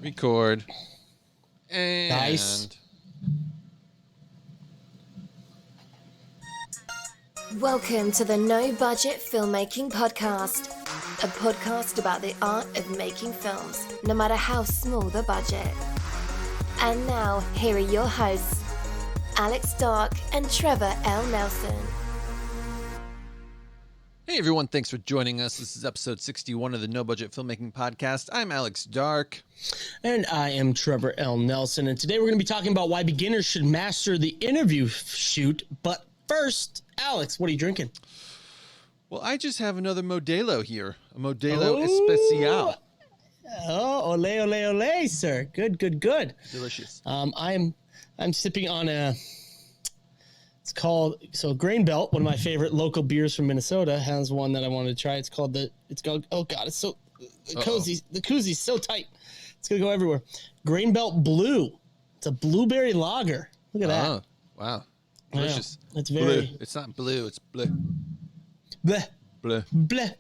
Record. And Nice. Welcome to the No Budget Filmmaking Podcast, a podcast about the art of making films, no matter how small the budget. And now, here are your hosts, Alex Dark and Trevor L. Nelson. Hey everyone, thanks for joining us. This is episode 61 of the No Budget Filmmaking Podcast. I'm Alex Dark. And I am Trevor L. Nelson. And today we're going to be talking about why beginners should master the interview shoot. But first, Alex, what are you drinking? Well, I just have another Modelo here. A Modelo Especial. Oh, ole, sir. Good. Delicious. I'm sipping on it's called, Grain Belt, one of my favorite local beers from Minnesota, has one that I wanted to try. It's called, oh God, it's so cozy. The koozie so tight. It's going to go everywhere. Grain Belt Blue. It's a blueberry lager. Look at that. Oh, wow. Delicious. Yeah, it's very... Blue. It's not blue, it's blue. Bleh. Blue. Bleh.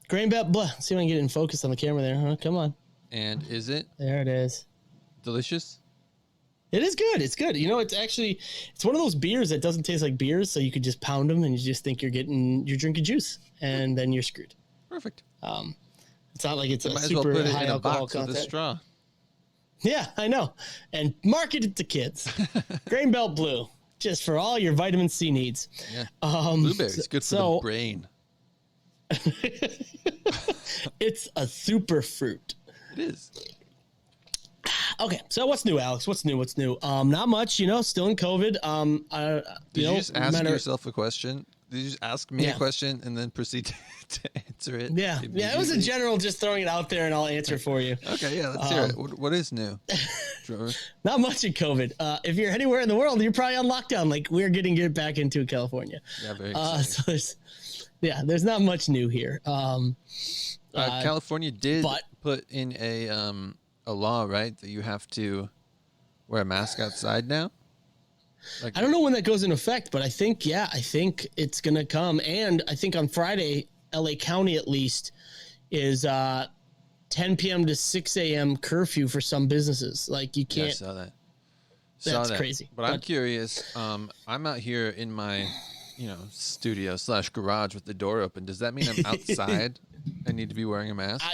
Grain Belt Bleh. See if I can get it in focus on the camera there, huh? Come on. And is it? There it is. Delicious? It is good. It's good. You know, it's one of those beers that doesn't taste like beers, so you could just pound them and you just think you're drinking juice, and then you're screwed. Perfect. It's not like it's You a might as well super put it high in a alcohol box with a content. straw. Yeah, I know. And market it to kids. Grain Belt Blue, just for all your vitamin C needs. Yeah. Blueberries, good for the brain. It's a super fruit. It is. Okay, so what's new, Alex? What's new? Not much, still in COVID. Did you just ask yourself a question? Did you just ask me a question and then proceed to answer it? Yeah, it was a general just throwing it out there and I'll answer for you. Okay, yeah, let's hear it. What is new, Trevor? Not much in COVID. If you're anywhere in the world, you're probably on lockdown like we're getting it back into California. Yeah, very exciting. So there's not much new here. California did put in a law, right, that you have to wear a mask outside now? I don't know when that goes into effect, but I think it's going to come. And I think on Friday, LA County at least is 10 p.m. to 6 a.m. curfew for some businesses. Like you can't. Yeah, I saw that. That's crazy. But I'm curious. I'm out here in my, studio / garage with the door open. Does that mean I'm outside and need to be wearing a mask?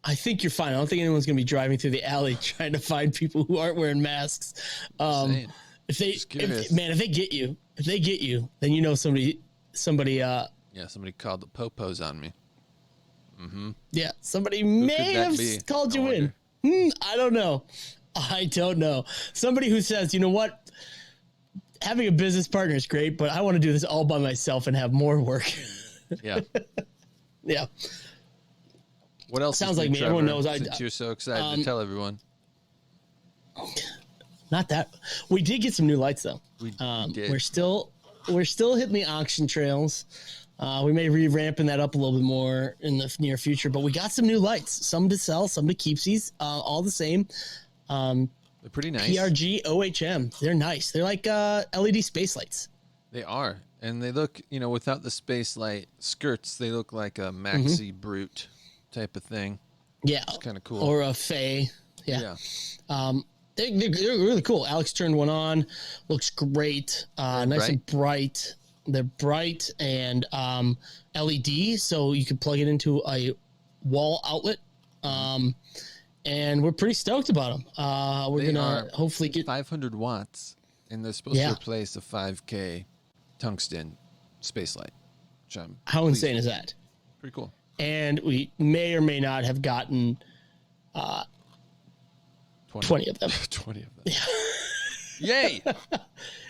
I think you're fine. I don't think anyone's going to be driving through the alley trying to find people who aren't wearing masks. If they get you, then somebody. Somebody called the popos on me. Mm-hmm. Yeah, somebody may have called you in. I don't know. Somebody who says, you know what, having a business partner is great, but I want to do this all by myself and have more work. Yeah. Yeah. What else? Sounds like me. Trevor, Everyone knows. Since you're so excited to tell everyone. Not that we did get some new lights though. We did. We're still hitting the auction trails. We may re-ramping that up a little bit more in the near future, but we got some new lights. Some to sell, some to keepsies. All the same. They're pretty nice. PRG OHM. They're nice. They're like LED space lights. They are, and they look. Without the space light skirts, they look like a maxi brute type of thing. Yeah, it's kind of cool. Or a Fey. Yeah. They're really cool. Alex turned one on. Looks great. Nice and bright. They're bright and LED, so you can plug it into a wall outlet. And we're pretty stoked about them. We're going to hopefully get 500 watts, and they're supposed to replace a 5K tungsten space light. How insane is that? Pretty cool. And we may or may not have gotten 20 of them. 20 of them. Yay!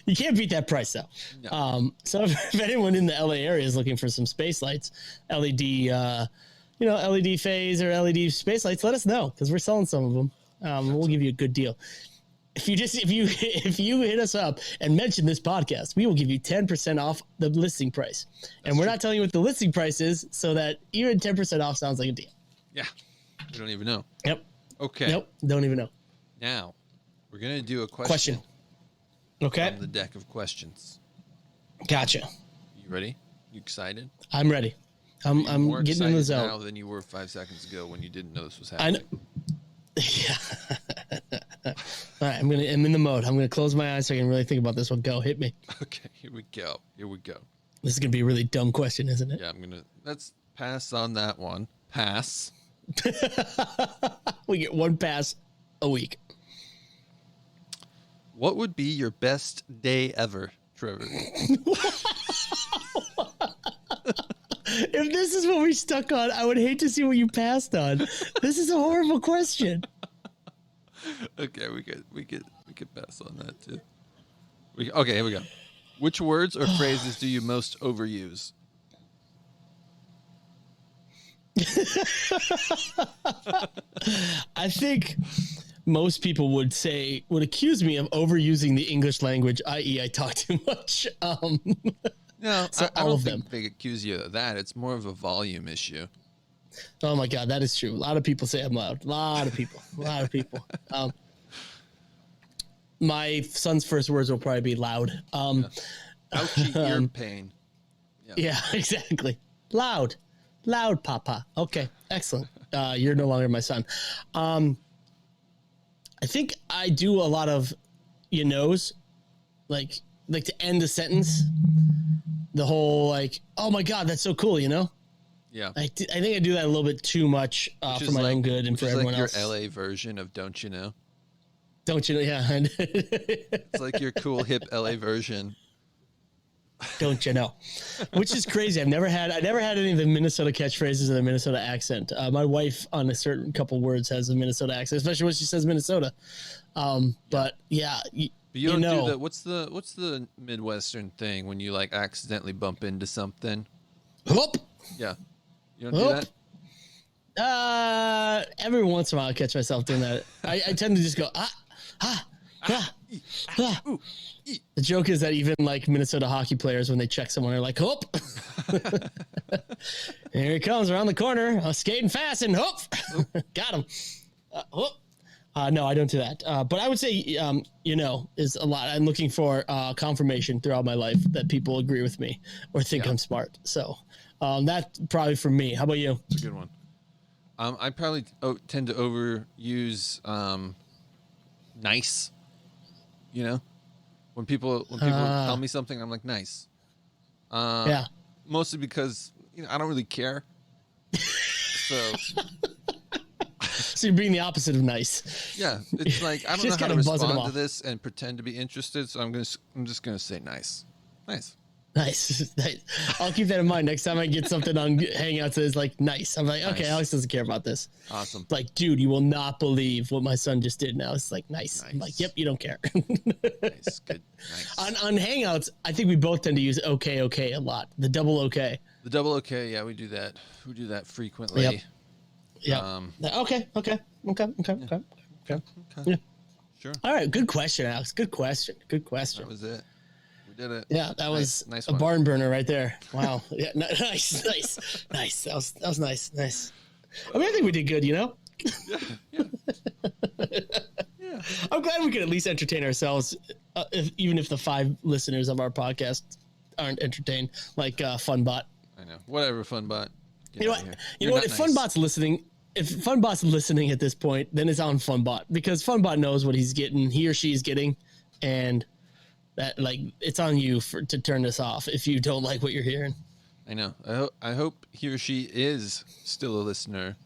You can't beat that price, though. No. So if anyone in the LA area is looking for some space lights, LED, LED phase or LED space lights, let us know because we're selling some of them. We'll give you a good deal. If you hit us up and mention this podcast, we will give you 10% off the listing price. And we're not telling you what the listing price is, so that even 10% off sounds like a deal. Yeah. We don't even know. Yep. Okay. Nope. Don't even know. Now, we're going to do a question. Okay. From the deck of questions. Gotcha. You ready? You excited? I'm ready. I'm getting in the zone. Now than you were 5 seconds ago when you didn't know this was happening. Yeah. All right, I'm in the mode. I'm gonna close my eyes so I can really think about this one. Go, hit me. Okay, here we go. This is gonna be a really dumb question, isn't it? Yeah, let's pass on that one. Pass. We get one pass a week. What would be your best day ever, Trevor? If this is what we're stuck on, I would hate to see what you passed on. This is a horrible question. Okay, we could pass on that too. Okay, here we go. Which words or phrases do you most overuse? I think most people would accuse me of overusing the English language, i.e., I talk too much. No, So I all don't of think them. they accuse you of that. It's more of a volume issue. Oh my God, that is true. A lot of people say I'm loud. A lot of people. My son's first words will probably be loud. Ouchie ear pain. Yeah, exactly. Loud, Papa. Okay, excellent. You're no longer my son. I think I do a lot of you knows, like to end a sentence. The whole like, oh my God, that's so cool, you know. Yeah, I think I do that a little bit too much for my own good and for everyone like else. your LA version of "Don't You Know." Don't you know? Yeah. It's like your cool hip LA version. Don't you know? Which is crazy. I never had any of the Minnesota catchphrases or the Minnesota accent. My wife on a certain couple words has a Minnesota accent, especially when she says Minnesota. But yeah, But you don't do the what's the Midwestern thing when you like accidentally bump into something? Whoop. Yeah, you don't do that. Every once in a while I catch myself doing that. I tend to just go ah. The joke is that even like Minnesota hockey players, when they check someone, they're like, "Hoop!" Here he comes around the corner, skating fast, and hoop, got him. Hoop. No, I don't do that. But I would say, you know, is a lot. I'm looking for confirmation throughout my life that people agree with me or think I'm smart. So that's probably for me. How about you? It's a good one. I probably tend to overuse nice. You know, when people tell me something, I'm like nice. Yeah. Mostly because I don't really care. So. So you're being the opposite of nice. Yeah, it's like I don't know Just how to kinda buzzing them respond to off. this and pretend to be interested, so I'm just gonna say nice. Nice. I'll keep that in mind next time I get something on Hangouts that is like nice. I'm like, okay, Nice. Alex doesn't care about this. Awesome. It's like, dude, you will not believe what my son just did now. It's like nice. I'm like, yep, you don't care. Nice. Good. Nice. On Hangouts, I think we both tend to use okay a lot. The double okay. The double okay, yeah, we do that. We do that frequently. Yep. Yeah. Okay. Okay. Yeah. Sure. All right. Good question, Alex. Good question. That was it. We did it. Yeah, that was nice a one. barn burner right there. Wow. Yeah, nice. That was nice. I mean, I think we did good, you know? Yeah. I'm glad we could at least entertain ourselves, even if the 5 listeners of our podcast aren't entertained, like Funbot. I know. Whatever, Funbot. You know what? If Funbot's listening at this point, then it's on Funbot, because Funbot knows what he's getting, he or she's getting, and that like it's on you to turn this off if you don't like what you're hearing. I know. I hope he or she is still a listener,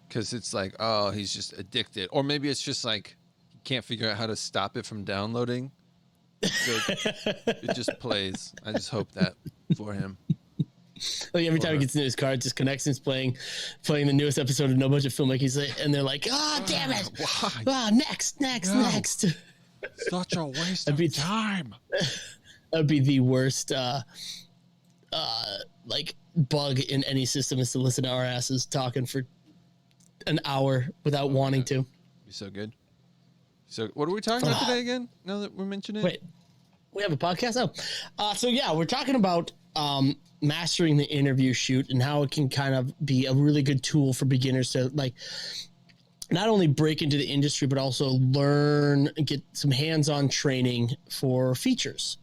because it's like, oh, he's just addicted, or maybe it's just like he can't figure out how to stop it from downloading. So it just plays. I just hope that for him. Like every time he gets into his car, it just connects and it's playing the newest episode of No Budget Filmmaking, and they're like, "Ah, damn it! Why? Ah, next." Such a waste That'd be of time. That'd be the worst, like bug in any system, is to listen to our asses talking for an hour without wanting to. Be so good. So, what are we talking about today again? Now that we're mentioning it, Wait, we have a podcast. So yeah, we're talking about mastering the interview shoot and how it can kind of be a really good tool for beginners to like not only break into the industry, but also learn and get some hands-on training for features.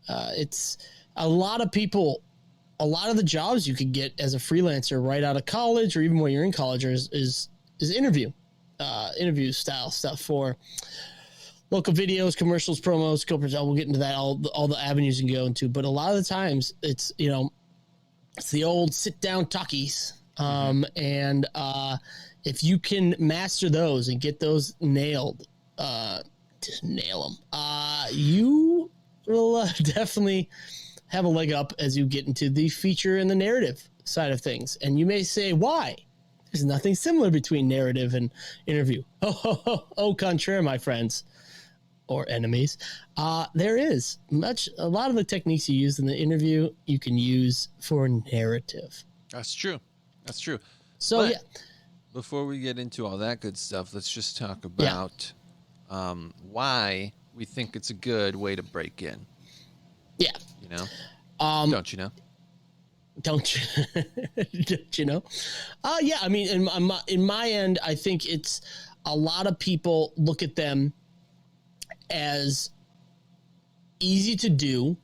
It's a lot of people, a lot of the jobs you could get as a freelancer right out of college, or even when you're in college, is interview. interview style stuff for local videos, commercials, promos, corporate. We'll get into that, all the avenues you can go into. But a lot of the times it's, it's the old sit down talkies. And if you can master those and get those nailed, just nail them, you will definitely have a leg up as you get into the feature and the narrative side of things. And you may say, why? There's nothing similar between narrative and interview. Au contraire, my friends or enemies. There is a lot of the techniques you use in the interview, you can use for narrative. That's true. So, but before we get into all that good stuff, let's just talk about why we think it's a good way to break in. Yeah. Don't you know? Don't you know? Yeah. I mean, in my end, I think it's a lot of people look at them as easy to do.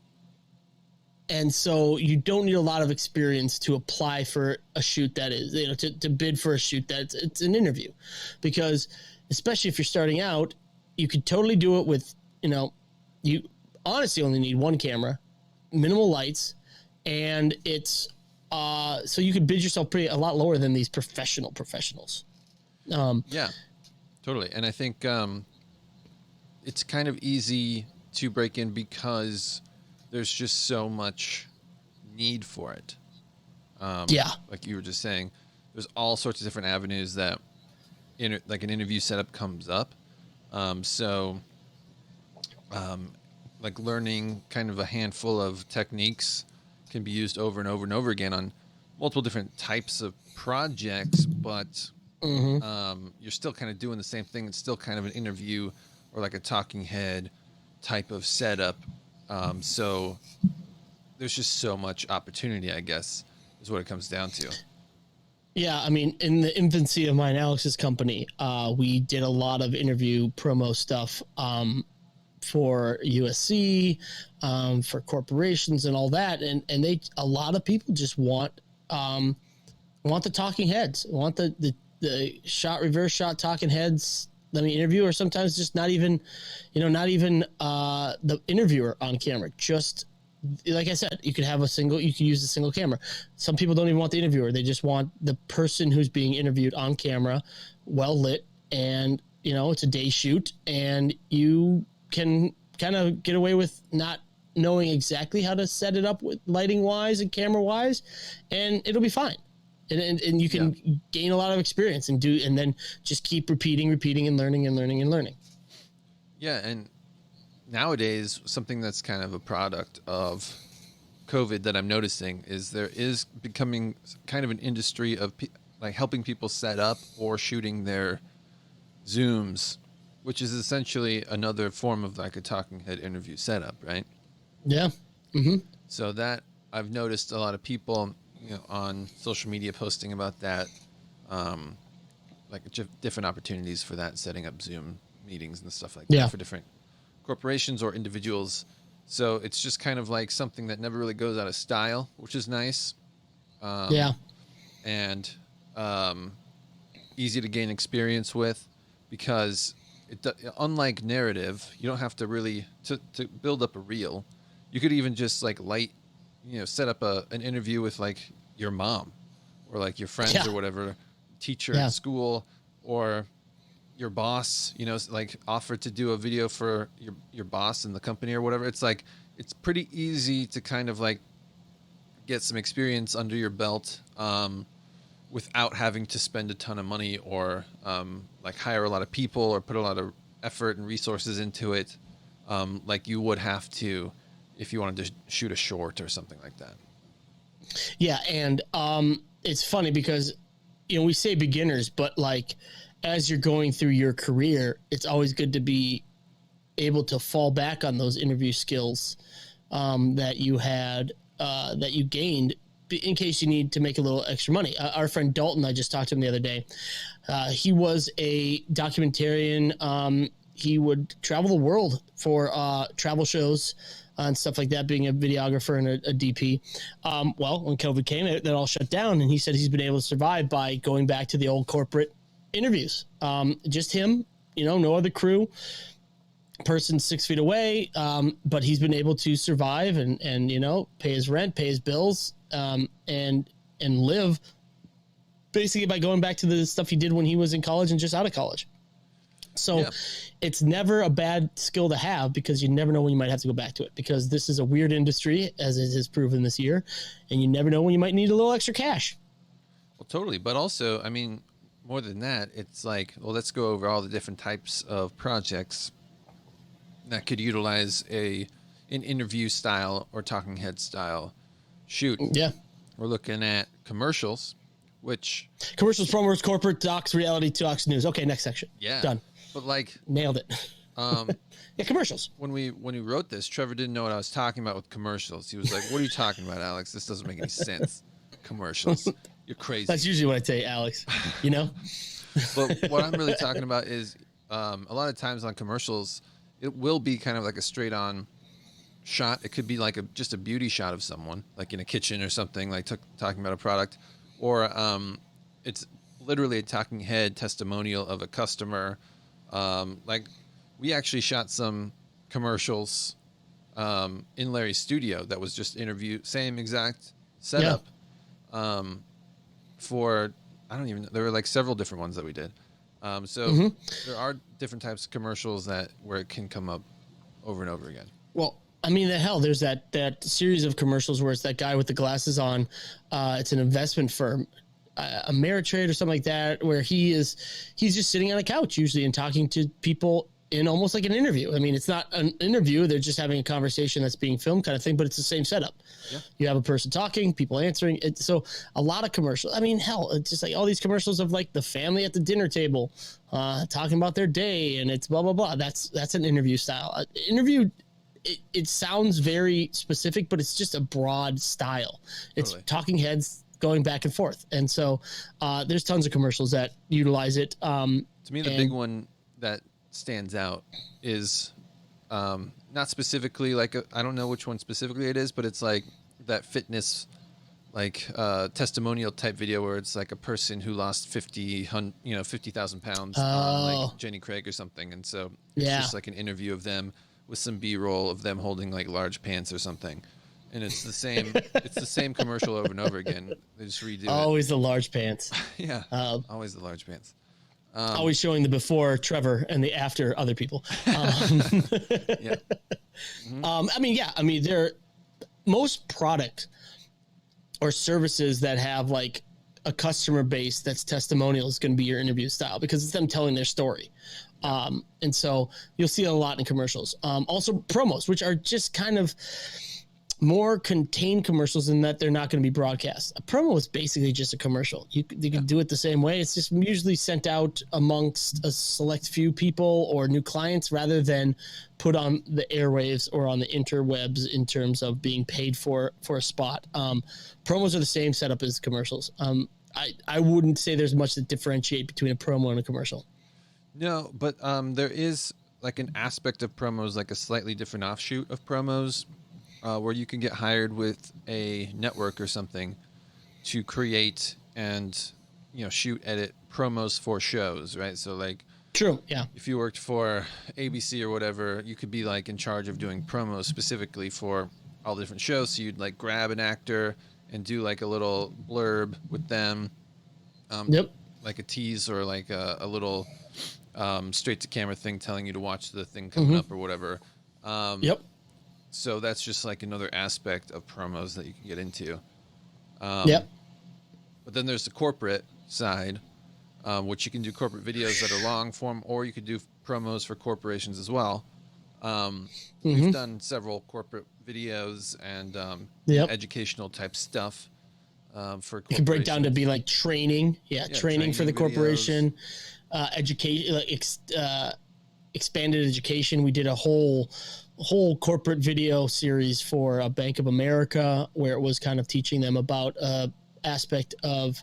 And so you don't need a lot of experience to apply for a shoot that is, to bid for a shoot that's it's an interview, because especially if you're starting out, you could totally do it with, you honestly only need one camera, minimal lights, and it's so you could bid yourself a lot lower than these professionals. Yeah, totally. And I think it's kind of easy to break in because there's just so much need for it. Like you were just saying, there's all sorts of different avenues that like an interview setup comes up. Like learning kind of a handful of techniques can be used over and over and over again on multiple different types of projects, but you're still kind of doing the same thing. It's still kind of an interview or like a talking head type of setup. So there's just so much opportunity, I guess, is what it comes down to. Yeah, I mean, in the infancy of mine, Alex's company, we did a lot of interview promo stuff for USC, for corporations and all that. And a lot of people just want the talking heads, want the reverse shot talking heads. Let me interview, or sometimes just not even the interviewer on camera. Just like I said, you could use a single camera. Some people don't even want the interviewer. They just want the person who's being interviewed on camera, well lit, and it's a day shoot, and you can kind of get away with not knowing exactly how to set it up with lighting wise and camera wise, and it'll be fine. And you can gain a lot of experience and then just keep repeating and learning. Yeah. And nowadays, something that's kind of a product of COVID that I'm noticing is there is becoming kind of an industry of like helping people set up or shooting their Zooms, which is essentially another form of like a talking head interview setup, right? Yeah. Mm-hmm. So that I've noticed a lot of people on social media posting about that, like different opportunities for that, setting up Zoom meetings and stuff like that for different corporations or individuals. So it's just kind of like something that never really goes out of style, which is nice. And easy to gain experience with, because unlike narrative, you don't have to really to build up a reel. You could even just like set up an interview with like your mom or like your friends or whatever, teacher at school, or your boss, like offer to do a video for your boss in the company or whatever. It's like, it's pretty easy to kind of like get some experience under your belt without having to spend a ton of money or like hire a lot of people or put a lot of effort and resources into it, like you would have to if you wanted to shoot a short or something like that. Yeah, and it's funny because we say beginners, but like as you're going through your career, it's always good to be able to fall back on those interview skills that you had, that you gained, in case you need to make a little extra money. Our friend Dalton, I just talked to him the other day. He was a documentarian. He would travel the world for travel shows and stuff like that, being a videographer and a DP. Well, when COVID came, that all shut down, and he said he's been able to survive by going back to the old corporate interviews. Just him, no other crew. Person 6 feet away, but he's been able to survive and pay his rent, pay his bills, and live basically by going back to the stuff he did when he was in college and just out of college. So it's never a bad skill to have, because you never know when you might have to go back to it, because this is a weird industry, as it has proven this year, and you never know when you might need a little extra cash. Well, totally. But also, I mean, more than that, it's like, well, let's go over all the different types of projects that could utilize an interview style or talking head style shoot. Yeah. We're looking at commercials, commercials, promos, corporate, docs, reality, talks, news. Okay, next section. Yeah. Done. But like, nailed it. Yeah, commercials. When we wrote this, Trevor didn't know what I was talking about with commercials. He was like, "What are you talking about, Alex? This doesn't make any sense. Commercials. You're crazy." That's usually what I say, Alex. But what I'm really talking about is a lot of times on commercials, it will be kind of like a straight on shot. It could be like just a beauty shot of someone, like in a kitchen or something, like talking about a product, or it's literally a talking head testimonial of a customer. Like we actually shot some commercials in Larry's studio that was just interview, same exact setup. For I don't even know, there were like several different ones that we did. So there are different types of commercials where it can come up over and over again. Well, I mean, there's that series of commercials where it's that guy with the glasses on. It's an investment firm, Ameritrade or something like that, where he's just sitting on a couch usually and talking to people in almost like an interview. I mean, it's not an interview. They're just having a conversation that's being filmed kind of thing, but it's the same setup. Yeah. You have a person talking, people answering. So a lot of commercials. I mean, hell, it's just like all these commercials of like the family at the dinner table talking about their day, and it's blah, blah, blah. That's an interview style. Interview, it sounds very specific, but it's just a broad style. It's totally. Talking heads going back and forth. And so there's tons of commercials that utilize it. To me, the big one that stands out is not specifically like I don't know which one specifically it is, but it's like that fitness like testimonial type video where it's like a person who lost 50,000 pounds on like Jenny Craig or something, and so it's just like an interview of them with some B-roll of them holding like large pants or something, and it's the same commercial over and over again. They just redo always the large pants. Yeah, always the large pants. Always showing the before Trevor and the after other people. Yeah. Mm-hmm. I mean, there most product or services that have like a customer base that's testimonial is going to be your interview style, because it's them telling their story. And so you'll see it a lot in commercials. Also promos, which are just kind of more contained commercials in that they're not going to be broadcast. A promo is basically just a commercial. You can do it the same way. It's just usually sent out amongst a select few people or new clients rather than put on the airwaves or on the interwebs in terms of being paid for a spot. Promos are the same setup as commercials. I wouldn't say there's much that differentiate between a promo and a commercial. No, but there is like an aspect of promos, like a slightly different offshoot of promos, where you can get hired with a network or something to create and shoot, edit promos for shows, right? So like, true, yeah. If you worked for ABC or whatever, you could be like in charge of doing promos specifically for all the different shows. So you'd like grab an actor and do like a little blurb with them, like a tease or like a little straight to camera thing telling you to watch the thing coming up or whatever. So that's just like another aspect of promos that you can get into. But then there's the corporate side, which you can do corporate videos that are long form, or you could do promos for corporations as well. We've done several corporate videos and educational type stuff for corporations. You can break down to be like training. Training for the corporation, education, expanded education. We did a whole corporate video series for Bank of America, where it was kind of teaching them about aspect of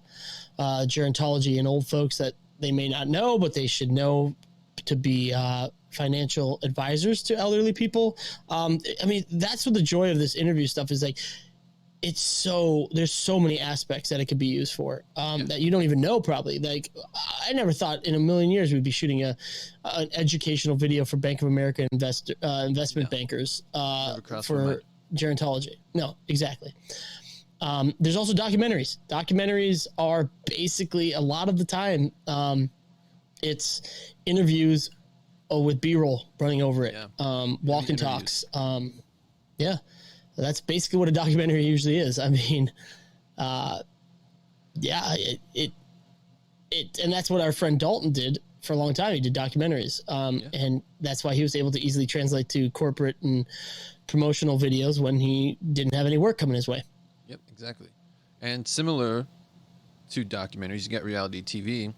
gerontology and old folks that they may not know, but they should know to be financial advisors to elderly people. I mean, that's what the joy of this interview stuff is. Like, there's so many aspects that it could be used for that you don't even know probably. Like I never thought in a million years we'd be shooting an educational video for Bank of America investment bankers for gerontology. No, exactly. There's also documentaries. Documentaries are basically a lot of the time it's interviews with B-roll running over it, walk and talks. Yeah. That's basically what a documentary usually is. I mean, and that's what our friend Dalton did for a long time. He did documentaries. And that's why he was able to easily translate to corporate and promotional videos when he didn't have any work coming his way. Yep, exactly. And similar to documentaries, you got reality TV,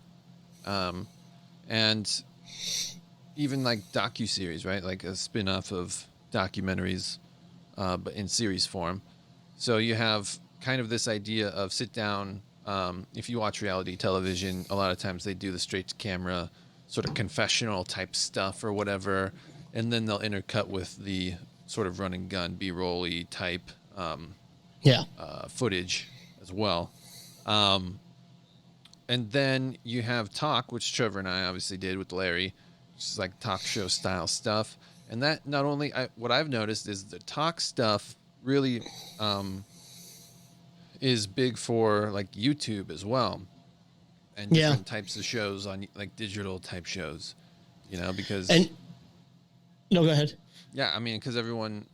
and even like docuseries, right? Like a spin-off of documentaries, but in series form. So you have kind of this idea of sit down. If you watch reality television, a lot of times they do the straight to camera sort of confessional type stuff or whatever. And then they'll intercut with the sort of run and gun B-roll-y type footage as well. And then you have talk, which Trevor and I obviously did with Larry, which is like talk show style stuff. And that not only, what I've noticed is the talk stuff really is big for like YouTube as well. And different types of shows on like digital type shows, because. No, go ahead. Yeah, I mean, because everyone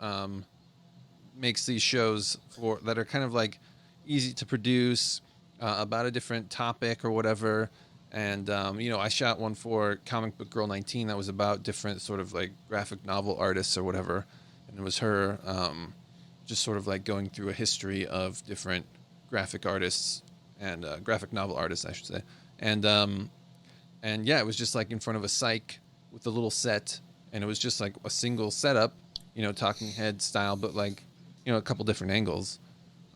makes these shows that are kind of like easy to produce, about a different topic or whatever. And, I shot one for Comic Book Girl 19 that was about different sort of like graphic novel artists or whatever. And it was her just sort of like going through a history of different graphic artists and graphic novel artists, I should say. And it was just like in front of a psych with a little set. And it was just like a single setup, talking head style, but like, a couple different angles.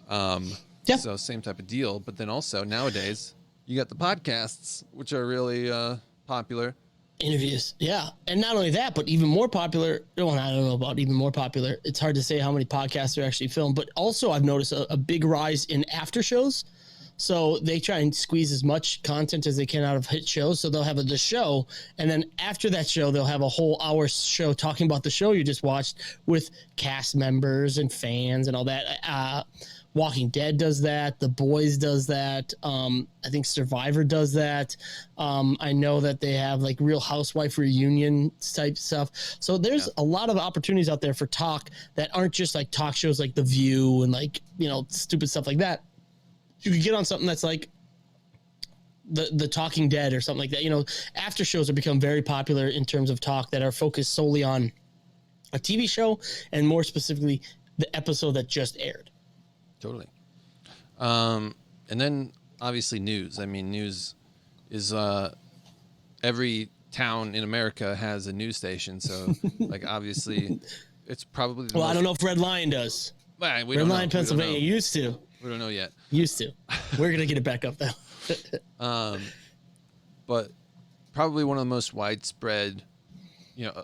So same type of deal. But then also nowadays you got the podcasts, which are really popular. Interviews. Yeah. And not only that, but even more popular. Well, I don't know about even more popular. It's hard to say how many podcasts are actually filmed, but also I've noticed a big rise in after shows. So they try and squeeze as much content as they can out of hit shows. So they'll have the show, and then after that show, they'll have a whole hour show talking about the show you just watched with cast members and fans and all that. Walking Dead does that. The Boys does that. I think Survivor does that. I know that they have like Real Housewife reunion type stuff. So there's a lot of opportunities out there for talk that aren't just like talk shows like The View and like, stupid stuff like that. You could get on something that's like the Talking Dead or something like that. After shows have become very popular in terms of talk that are focused solely on a TV show and more specifically the episode that just aired. Totally. And then obviously news. I mean, news is every town in America has a news station. So like obviously it's probably the I don't know if Red Lion does. Well, Red Lion, Pennsylvania used to. We don't know yet. Used to. We're going to get it back up, though. But probably one of the most widespread,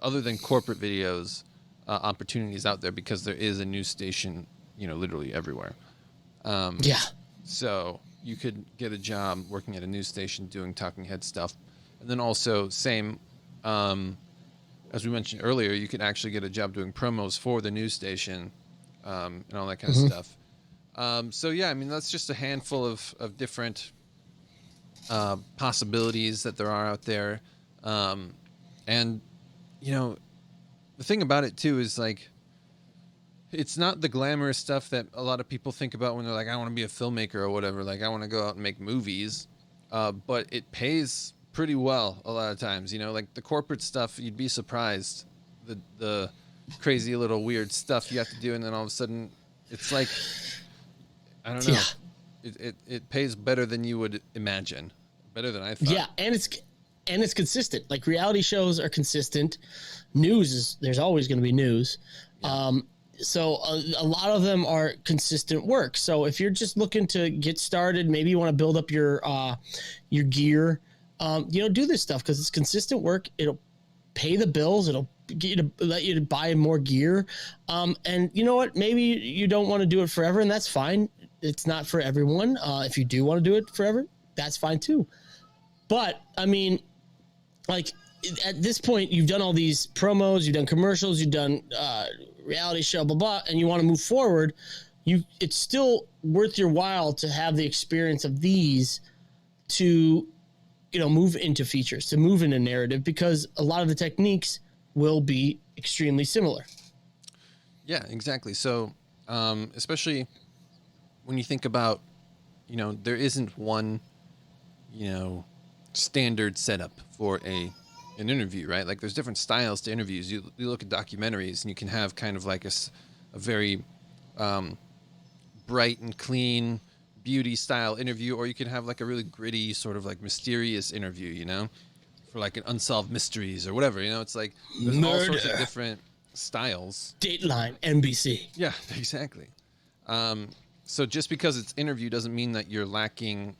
other than corporate videos, opportunities out there because there is a news station, literally everywhere. So you could get a job working at a news station doing talking head stuff. And then also same, as we mentioned earlier, you could actually get a job doing promos for the news station and all that kind of stuff. That's just a handful of different possibilities that there are out there. The thing about it too is like, it's not the glamorous stuff that a lot of people think about when they're like, I want to be a filmmaker or whatever. Like I want to go out and make movies. But it pays pretty well a lot of times, like the corporate stuff, you'd be surprised the crazy little weird stuff you have to do. And then all of a sudden it's like, I don't know. Yeah. It pays better than you would imagine, better than I thought. Yeah, and it's consistent. Like reality shows are consistent. There's always going to be news. Yeah. So a lot of them are consistent work. So if you're just looking to get started, maybe you want to build up your gear, do this stuff because it's consistent work. It'll pay the bills. It'll get you to let you to buy more gear. And you know what? Maybe you don't want to do it forever, and that's fine. It's not for everyone. If you do want to do it forever, that's fine too. But I mean, like at this point, you've done all these promos, you've done commercials, you've done reality show, blah, blah, and you want to move forward. It's still worth your while to have the experience of these to, move into features, to move into narrative, because a lot of the techniques will be extremely similar. Yeah, exactly. So, especially when you think about, there isn't one, standard setup for an interview, right? Like there's different styles to interviews. You look at documentaries and you can have kind of like a very bright and clean beauty style interview, or you can have like a really gritty sort of like mysterious interview, for like an unsolved mysteries or whatever, it's like there's all sorts of different styles. Dateline, NBC. Yeah, exactly. So just because it's interview doesn't mean that you're lacking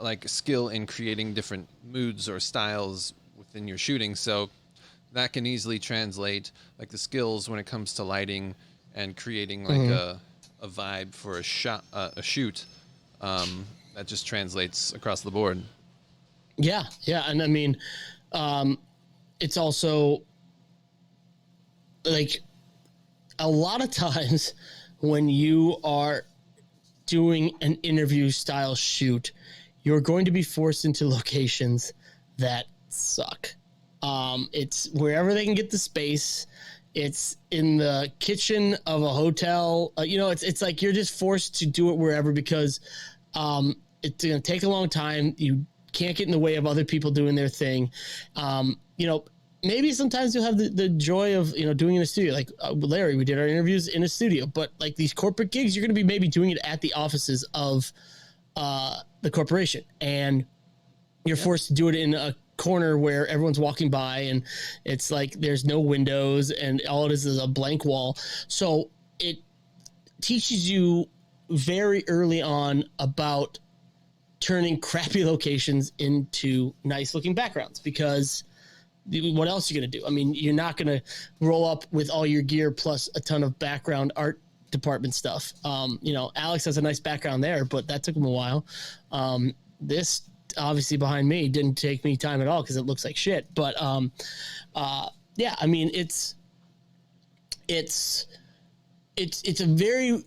like skill in creating different moods or styles within your shooting. So that can easily translate like the skills when it comes to lighting and creating like a vibe for a shoot. That just translates across the board. Yeah. And I mean, it's also like a lot of times when you are doing an interview style shoot, you're going to be forced into locations that suck. It's wherever they can get the space. It's in the kitchen of a hotel. It's like you're just forced to do it wherever because it's going to take a long time. You can't get in the way of other people doing their thing. Maybe sometimes you'll have the joy of, doing in a studio. Like Larry, we did our interviews in a studio. But like these corporate gigs, you're going to be maybe doing it at the offices of the corporation. And you're forced to do it in a corner where everyone's walking by and it's like there's no windows and all it is a blank wall. So it teaches you very early on about turning crappy locations into nice looking backgrounds, because what else are you going to do? I mean, you're not going to roll up with all your gear plus a ton of background art department stuff. Alex has a nice background there, but that took him a while. This obviously behind me didn't take me time at all because it looks like shit. But yeah, I mean, it's a very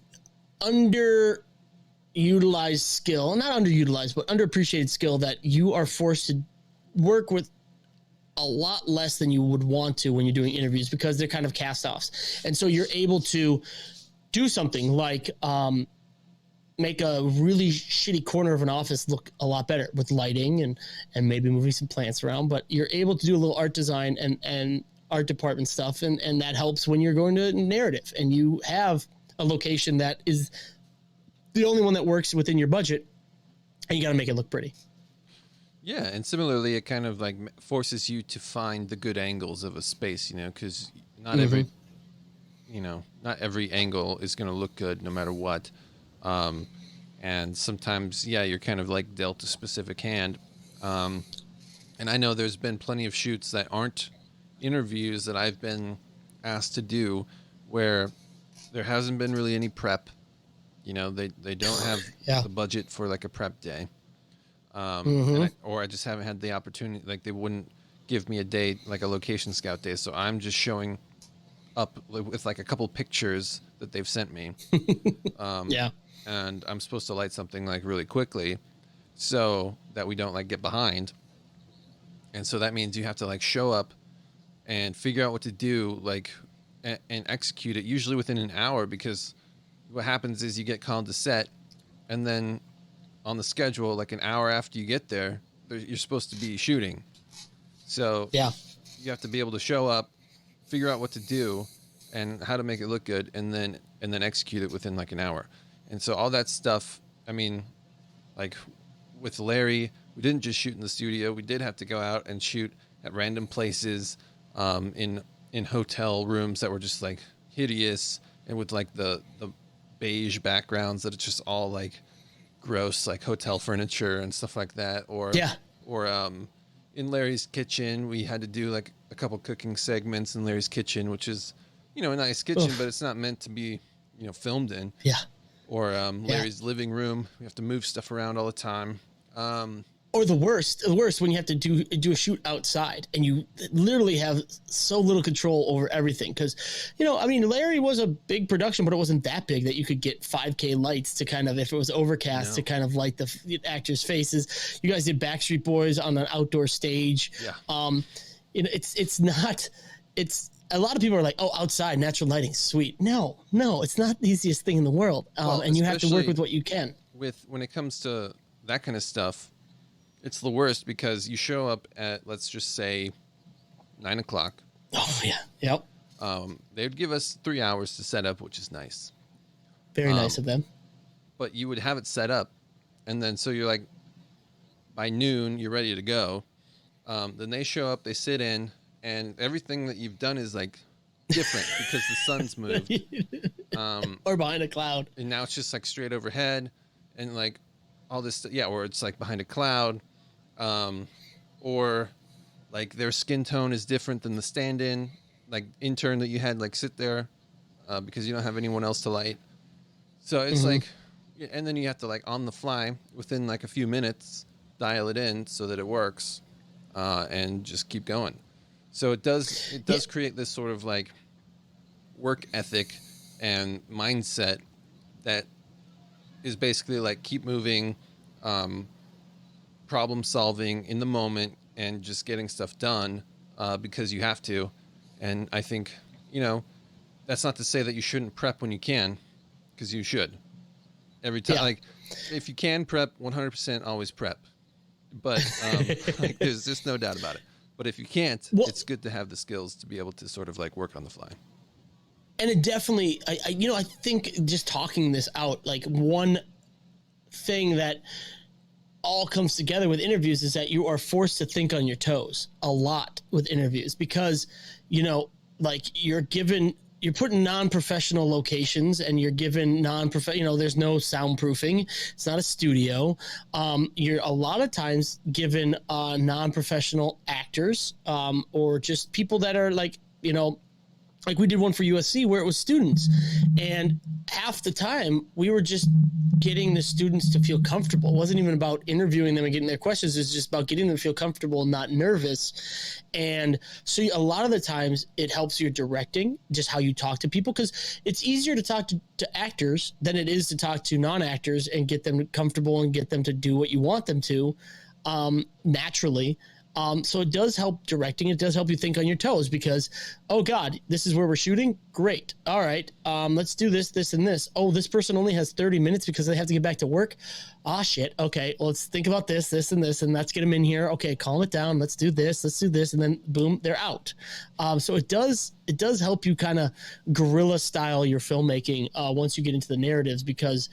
underutilized skill, not underutilized, but underappreciated skill that you are forced to work with a lot less than you would want to when you're doing interviews, because they're kind of cast-offs. And so you're able to do something like make a really shitty corner of an office look a lot better with lighting and maybe moving some plants around. But you're able to do a little art design and art department stuff, and that helps when you're going to narrative and you have a location that is the only one that works within your budget, and you got to make it look pretty. Yeah, and similarly, it kind of like forces you to find the good angles of a space, because not every angle is going to look good no matter what. And sometimes, you're kind of like dealt a specific hand. And I know there's been plenty of shoots that aren't interviews that I've been asked to do where there hasn't been really any prep. They don't have the budget for like a prep day. Or I just haven't had the opportunity. Like they wouldn't give me a day, like a location scout day. So I'm just showing up with like a couple pictures that they've sent me. And I'm supposed to light something like really quickly so that we don't like get behind. And so that means you have to like show up and figure out what to do, like, and execute it usually within an hour, because what happens is you get called to set, and then on the schedule, like an hour after you get there, you're supposed to be shooting. So you have to be able to show up, figure out what to do and how to make it look good, and then execute it within like an hour. And so all that stuff, I mean, like with Larry, we didn't just shoot in the studio. We did have to go out and shoot at random places, in hotel rooms that were just like hideous, and with like the beige backgrounds that it's just all like gross, like hotel furniture and stuff like that. Or in Larry's kitchen, we had to do like a couple cooking segments in Larry's kitchen, which is, you know, a nice kitchen, but it's not meant to be, you know, filmed in. Yeah. Or Larry's living room. We have to move stuff around all the time. Or the worst when you have to do a shoot outside and you literally have so little control over everything. Because, you know, I mean, Larry was a big production, but it wasn't that big that you could get 5K lights to kind of, if it was overcast, to kind of light the actors' faces. You guys did Backstreet Boys on an outdoor stage. Yeah. You know, it's a lot of people are like, oh, outside natural lighting, sweet. No, it's not the easiest thing in the world. And you have to work with what you can. When it comes to that kind of stuff, it's the worst because you show up at, let's just say, 9 o'clock. Oh, yeah. Yep. They would give us 3 hours to set up, which is nice. Very nice of them. But you would have it set up. And then so you're like, by noon, you're ready to go. Then they show up, they sit in, and everything that you've done is like different because the sun's moved. Or behind a cloud. And now it's just like straight overhead and like all this. Yeah, or it's like behind a cloud. Or like their skin tone is different than the stand-in, like intern that you had like sit there because you don't have anyone else to light. So it's like, and then you have to like on the fly within like a few minutes dial it in so that it works and just keep going. So it does create this sort of like work ethic and mindset that is basically like keep moving, problem solving in the moment and just getting stuff done because you have to. And I think, you know, that's not to say that you shouldn't prep when you can, because you should. Every time, like if you can prep, 100% always prep. But like, there's just no doubt about it. But if you can't, it's good to have the skills to be able to sort of like work on the fly. And it definitely, I think just talking this out, like one thing that all comes together with interviews is that you are forced to think on your toes a lot with interviews because, you know, like you're put in non-professional locations and you're given there's no soundproofing. It's not a studio. You're a lot of times given non-professional actors or just people that are like, you know, like we did one for USC where it was students, and half the time we were just getting the students to feel comfortable. It wasn't even about interviewing them and getting their questions. It's just about getting them to feel comfortable and not nervous. And so a lot of the times it helps your directing, just how you talk to people, because it's easier to talk to actors than it is to talk to non-actors and get them comfortable and get them to do what you want them to naturally. So it does help directing. It does help you think on your toes because, oh God, this is where we're shooting. Great. All right. Let's do this, and this. Oh, this person only has 30 minutes because they have to get back to work. Ah, shit. Okay. Well, let's think about this, and this, and let's get them in here. Okay. Calm it down. Let's do this. And then boom, they're out. So it does help you kind of guerrilla style your filmmaking once you get into the narratives because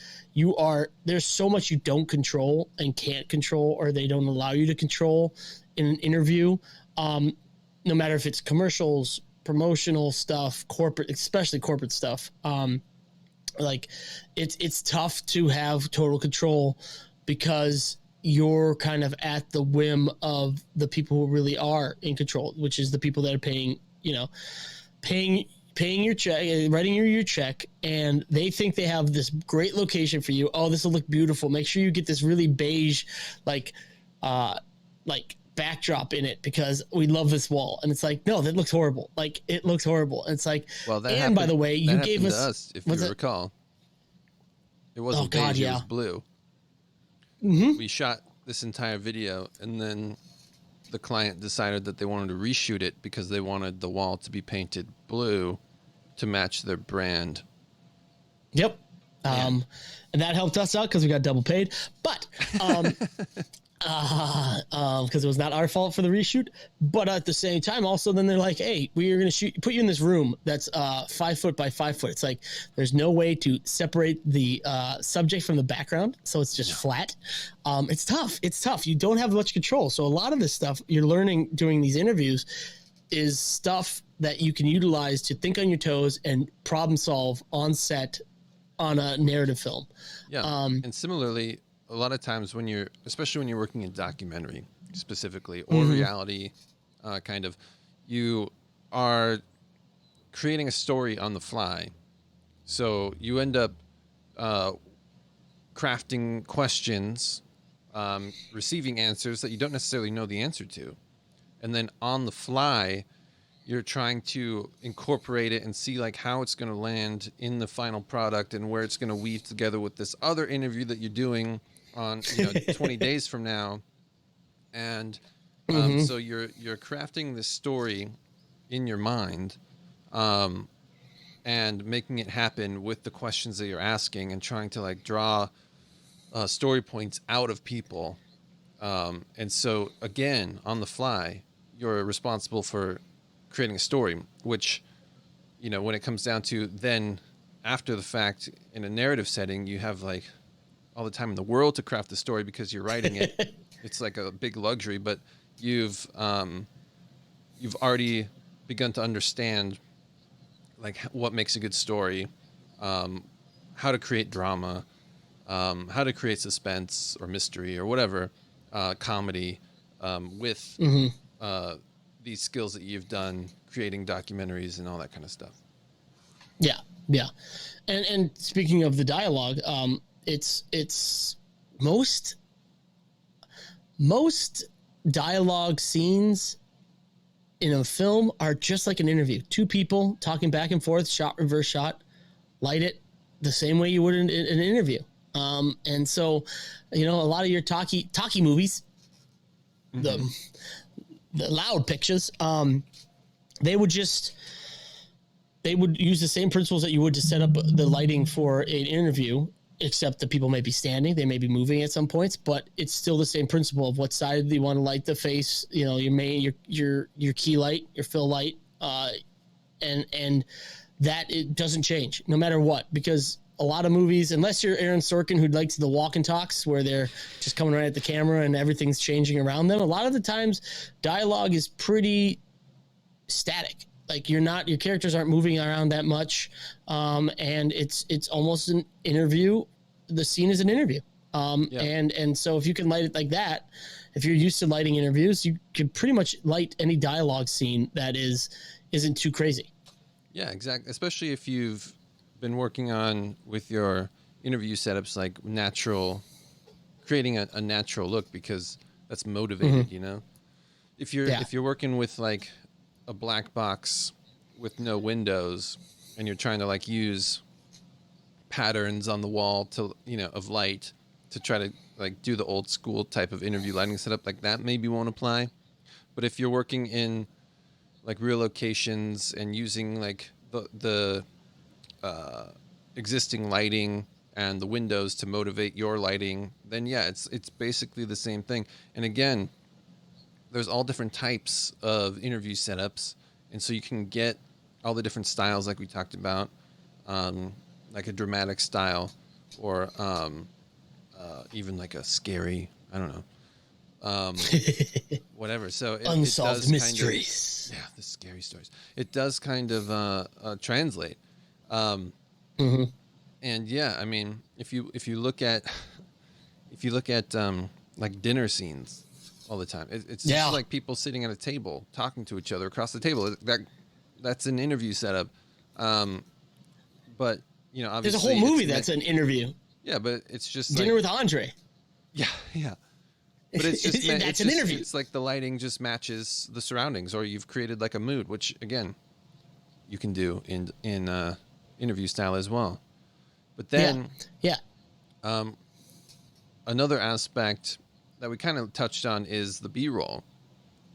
there's so much you don't control and can't control, or they don't allow you to control in an interview, no matter if it's commercials, promotional stuff, corporate, especially corporate stuff. Like it's tough to have total control because you're kind of at the whim of the people who really are in control, which is the people that are paying your check, writing your check, and they think they have this great location for you. Oh, this will look beautiful. Make sure you get this really beige, like backdrop in it because we love this wall. And it's like, no, that looks horrible. Like it looks horrible. And it's like, well, that and happened, by the way, you gave us, if you recall, it wasn't beige, it was blue. Mm-hmm. We shot this entire video and then the client decided that they wanted to reshoot it because they wanted the wall to be painted blue to match their brand. Yep. And that helped us out because we got double paid, but, because it was not our fault for the reshoot, but at the same time, also then they're like, hey, we are going to put you in this room that's 5 foot by 5 foot. It's like there's no way to separate the subject from the background, so it's just flat. It's tough. You don't have much control. So a lot of this stuff you're learning doing these interviews is stuff that you can utilize to think on your toes and problem solve on set on a narrative film. Yeah, and similarly, a lot of times especially when you're working in documentary specifically or reality kind of, you are creating a story on the fly. So you end up crafting questions, receiving answers that you don't necessarily know the answer to. And then on the fly, you're trying to incorporate it and see like how it's going to land in the final product and where it's going to weave together with this other interview that you're doing on 20 days from now. And so you're crafting this story in your mind, and making it happen with the questions that you're asking and trying to like draw story points out of people. And so again, on the fly, you're responsible for creating a story, which, when it comes down to then after the fact in a narrative setting, you have like all the time in the world to craft the story because you're writing it. It's like a big luxury, but you've already begun to understand like what makes a good story, how to create drama, how to create suspense or mystery or whatever, comedy, with these skills that you've done creating documentaries and all that kind of stuff. Yeah. And speaking of the dialogue, it's most dialogue scenes in a film are just like an interview. Two people talking back and forth, shot, reverse shot, light it the same way you would in an interview. And so, a lot of your talkie movies, the loud pictures, they would use the same principles that you would to set up the lighting for an interview, except the people may be standing, they may be moving at some points, but it's still the same principle of what side you want to light the face, your main, your key light, your fill light, and that it doesn't change no matter what, because a lot of movies, unless you're Aaron Sorkin, who likes the walk and talks where they're just coming right at the camera and everything's changing around them, a lot of the times dialogue is pretty static. Like your characters aren't moving around that much. And it's almost an interview. The scene is an interview. And so if you can light it like that, if you're used to lighting interviews, you can pretty much light any dialogue scene that isn't too crazy. Yeah, exactly. Especially if you've been working on with your interview setups, like creating a natural look, because that's motivated, if you're working with like a black box with no windows and you're trying to like use patterns on the wall to, of light to try to like do the old school type of interview lighting setup, like that maybe won't apply. But if you're working in like real locations and using like the existing lighting and the windows to motivate your lighting, then yeah, it's basically the same thing. And again, there's all different types of interview setups, and so you can get all the different styles like we talked about, like a dramatic style, or even like a scary, I don't know, whatever. So unsolved it does mysteries. Kind of, the scary stories. It does kind of translate. And yeah, I mean, if you look at like dinner scenes all the time, it's just like people sitting at a table talking to each other across the table. That's an interview setup. But obviously there's a whole movie that's an interview. Yeah, but it's just Dinner with Andre. Yeah. But it's just that's an interview. It's like the lighting just matches the surroundings, or you've created like a mood, which again, you can do in interview style as well. But then, another aspect that we kind of touched on is the B-roll,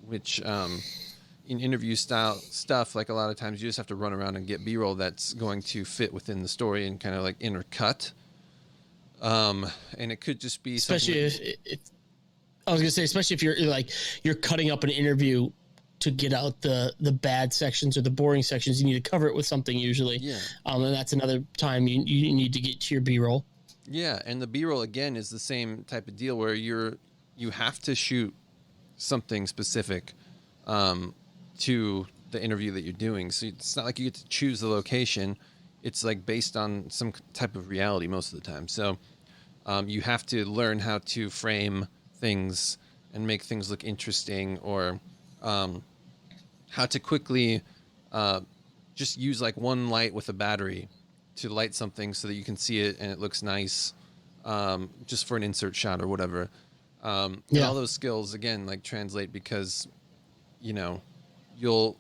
which in interview style stuff, like a lot of times you just have to run around and get B-roll that's going to fit within the story and kind of like intercut. And it could just be especially if you're cutting up an interview to get out the bad sections or the boring sections, you need to cover it with something usually. Yeah. And that's another time you need to get to your B-roll. Yeah, and the B-roll again is the same type of deal where you have to shoot something specific to the interview that you're doing. So it's not like you get to choose the location. It's like based on some type of reality most of the time. So you have to learn how to frame things and make things look interesting, or how to quickly just use like one light with a battery to light something so that you can see it and it looks nice, just for an insert shot or whatever. And all those skills, again, like translate because, you know, you'll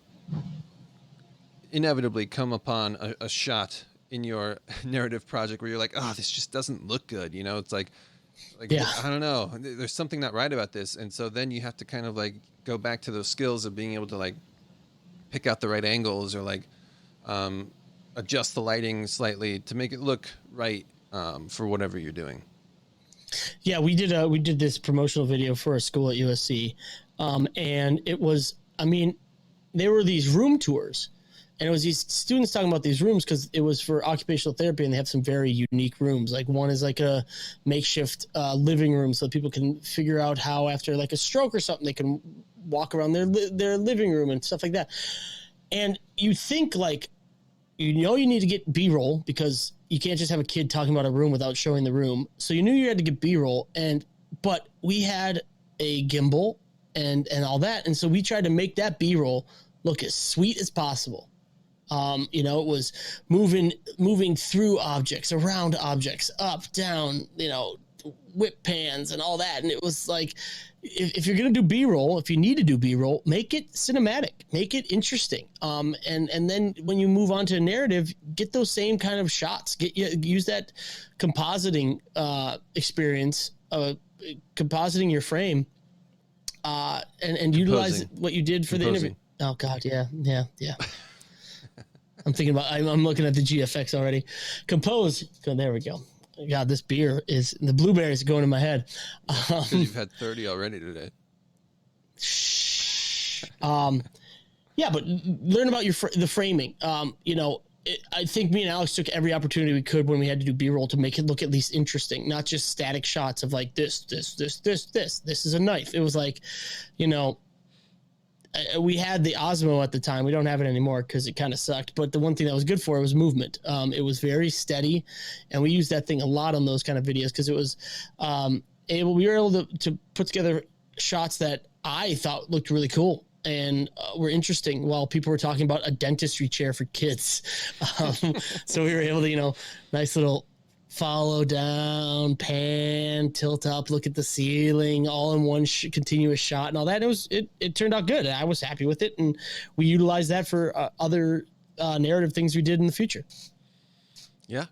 inevitably come upon a shot in your narrative project where you're like, oh, this just doesn't look good. You know, it's like, I don't know, there's something not right about this. And so then you have to kind of like go back to those skills of being able to like pick out the right angles or like, adjust the lighting slightly to make it look right, for whatever you're doing. Yeah, we did this promotional video for a school at USC, and it was, I mean, there were these room tours, and it was these students talking about these rooms because it was for occupational therapy, and they have some very unique rooms. Like one is like a makeshift living room, so people can figure out how after like a stroke or something they can walk around their living room and stuff like that. And you think like, you know, you need to get B-roll because you can't just have a kid talking about a room without showing the room. So you knew you had to get B-roll, but we had a gimbal and all that, and so we tried to make that B-roll look as sweet as possible. You know, it was moving through objects, around objects, up, down, you know, whip pans and all that, and it was like, if you're going to do B-roll, if you need to do B-roll, make it cinematic, make it interesting. And then when you move on to a narrative, get those same kind of shots, use that compositing experience, compositing your frame, and utilize what you did for the interview. Oh God. Yeah. I'm thinking about, I'm looking at the GFX already. Compose. There we go. God, this beer the blueberries going in my head. Because you've had 30 already today. Yeah, but learn about the framing. You know, I think me and Alex took every opportunity we could when we had to do B-roll to make it look at least interesting, not just static shots of like this is a knife. It was like, you know, we had the Osmo at the time. We don't have it anymore because it kind of sucked. But the one thing that was good for it was movement. It was very steady, and we used that thing a lot on those kind of videos because it was we were able to put together shots that I thought looked really cool and were interesting while people were talking about a dentistry chair for kids. So we were able to, you know, nice little follow down, pan, tilt up, look at the ceiling, all in one continuous shot and all that. It turned out good. I was happy with it, and we utilized that for other narrative things we did in the future. Yeah,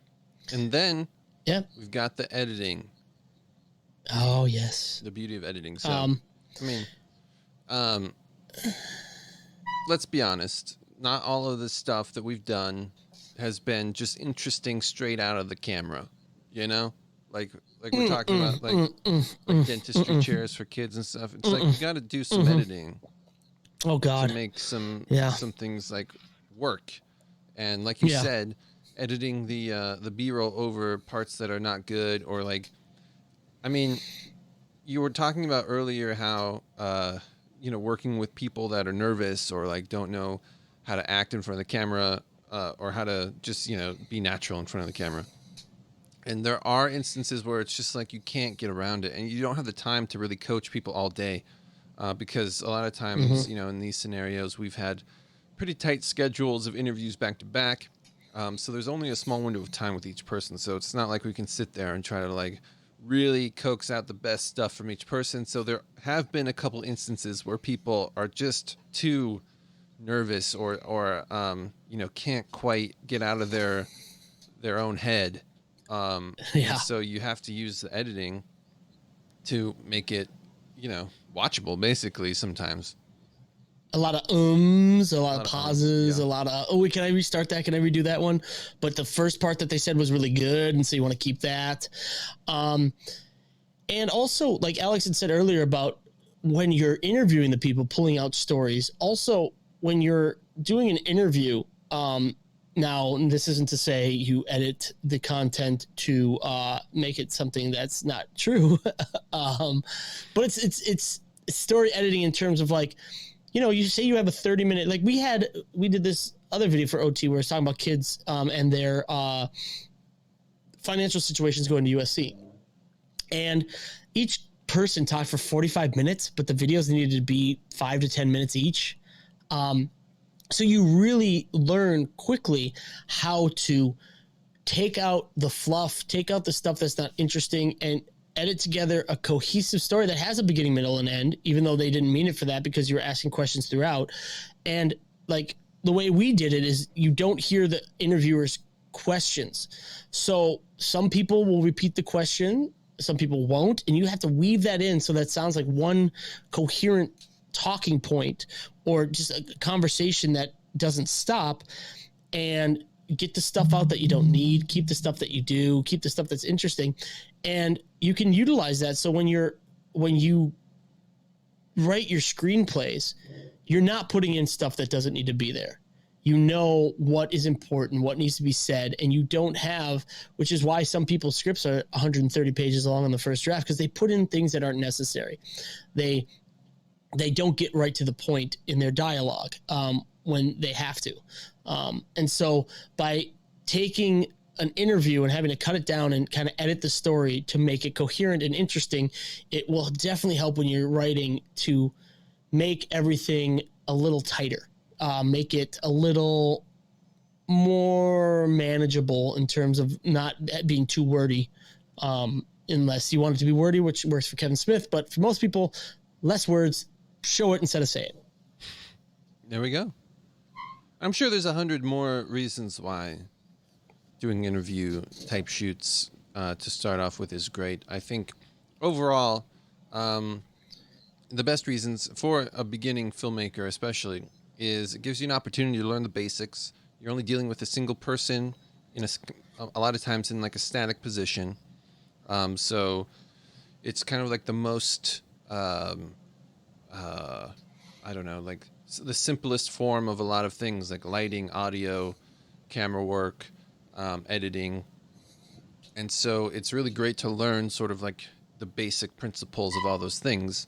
and then we've got the editing. Oh yes, the beauty of editing. So I mean, let's be honest. Not all of the stuff that we've done has been just interesting straight out of the camera, you know, like we're talking about like dentistry chairs for kids and stuff. It's like you got to do some editing. Oh God, to make some things like work, and like you said, editing the B-roll over parts that are not good, or like, I mean, you were talking about earlier how you know, working with people that are nervous or like don't know how to act in front of the camera. Or how to just, you know, be natural in front of the camera. And there are instances where it's just like you can't get around it, and you don't have the time to really coach people all day, because a lot of times, you know, in these scenarios, we've had pretty tight schedules of interviews back to back. So there's only a small window of time with each person. So it's not like we can sit there and try to like really coax out the best stuff from each person. So there have been a couple instances where people are just too nervous or you know, can't quite get out of their own head, so you have to use the editing to make it, you know, watchable basically sometimes. A lot of a lot of pauses, a lot of wait, can I restart that, can I redo that one? But the first part that they said was really good, and so you want to keep that. And also, like Alex had said earlier about when you're interviewing the people, pulling out stories. Also, when you're doing an interview, now this isn't to say you edit the content to make it something that's not true, but it's story editing in terms of like, you know, you say you have a 30-minute, like we did this other video for OT where it's talking about kids and their financial situations going to USC, and each person talked for 45 minutes, but the videos needed to be 5 to 10 minutes each. So you really learn quickly how to take out the fluff, take out the stuff that's not interesting, and edit together a cohesive story that has a beginning, middle, and end, even though they didn't mean it for that because you were asking questions throughout. And like the way we did it is you don't hear the interviewer's questions. So some people will repeat the question, some people won't, and you have to weave that in so that sounds like one coherent talking point or just a conversation that doesn't stop, and get the stuff out that you don't need, keep the stuff that you do, keep the stuff that's interesting. And you can utilize that. So when you write your screenplays, you're not putting in stuff that doesn't need to be there. You know what is important, what needs to be said, and you don't have, which is why some people's scripts are 130 pages long on the first draft, because they put in things that aren't necessary. They don't get right to the point in their dialogue when they have to. And so by taking an interview and having to cut it down and kind of edit the story to make it coherent and interesting, it will definitely help when you're writing to make everything a little tighter, make it a little more manageable in terms of not being too wordy, unless you want it to be wordy, which works for Kevin Smith. But for most people, less words, show it instead of say it. There we go. I'm sure there's 100 more reasons why doing interview type shoots to start off with is great. I think overall, the best reasons for a beginning filmmaker especially is it gives you an opportunity to learn the basics. You're only dealing with a single person in a lot of times in like a static position. So it's kind of like the most, I don't know, like the simplest form of a lot of things like lighting, audio, camera work, editing. And so it's really great to learn sort of like the basic principles of all those things.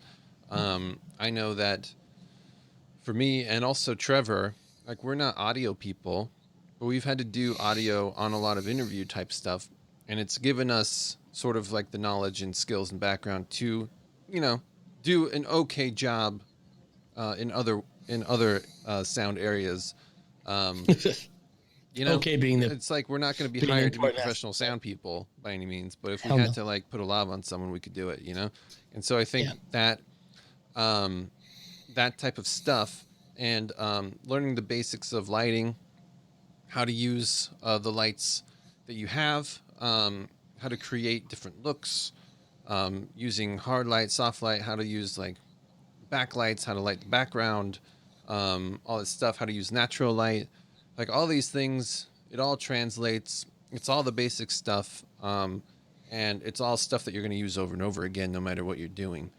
I know that for me and also Trevor, like we're not audio people, but we've had to do audio on a lot of interview type stuff. And it's given us sort of like the knowledge and skills and background to, you know, do an okay job in other sound areas. You know, okay, being the, it's like we're not going to be hired to be professional sound people by any means, but if we had to like put a lav on someone, we could do it, you know? And so I think that that type of stuff and learning the basics of lighting, how to use the lights that you have, how to create different looks, using hard light, soft light, how to use like backlights, how to light the background, all this stuff, how to use natural light, like all these things, it all translates. It's all the basic stuff. And it's all stuff that you're going to use over and over again, no matter what you're doing.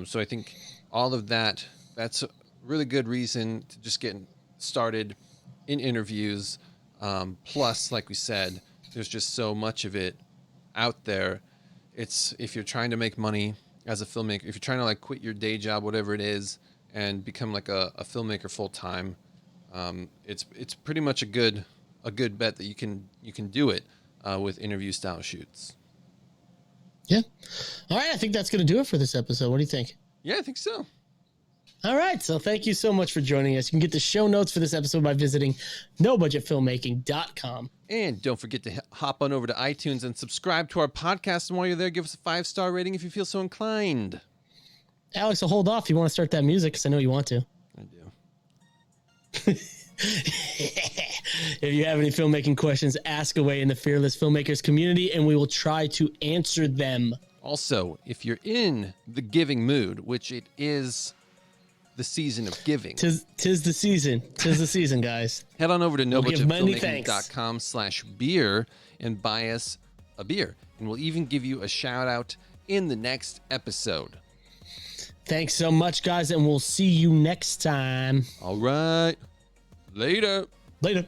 So I think all of that, that's a really good reason to just get started in interviews. Plus, like we said, there's just so much of it out there. It's, if you're trying to make money as a filmmaker, if you're trying to like quit your day job, whatever it is, and become like a filmmaker full time, it's pretty much a good bet that you can do it with interview style shoots. Yeah. All right. I think that's going to do it for this episode. What do you think? Yeah, I think so. All right. So thank you so much for joining us. You can get the show notes for this episode by visiting nobudgetfilmmaking.com. And don't forget to hop on over to iTunes and subscribe to our podcast. And while you're there, give us a 5-star rating if you feel so inclined. Alex, so hold off. You want to start that music because I know you want to. I do. If you have any filmmaking questions, ask away in the Fearless Filmmakers community, and we will try to answer them. Also, if you're in the giving mood, which it is the season of giving. Tis the season. Tis the season, guys. Head on over to nobudgetfilmmaking.com/beer and buy us a beer. And we'll even give you a shout out in the next episode. Thanks so much, guys, and we'll see you next time. All right. Later. Later.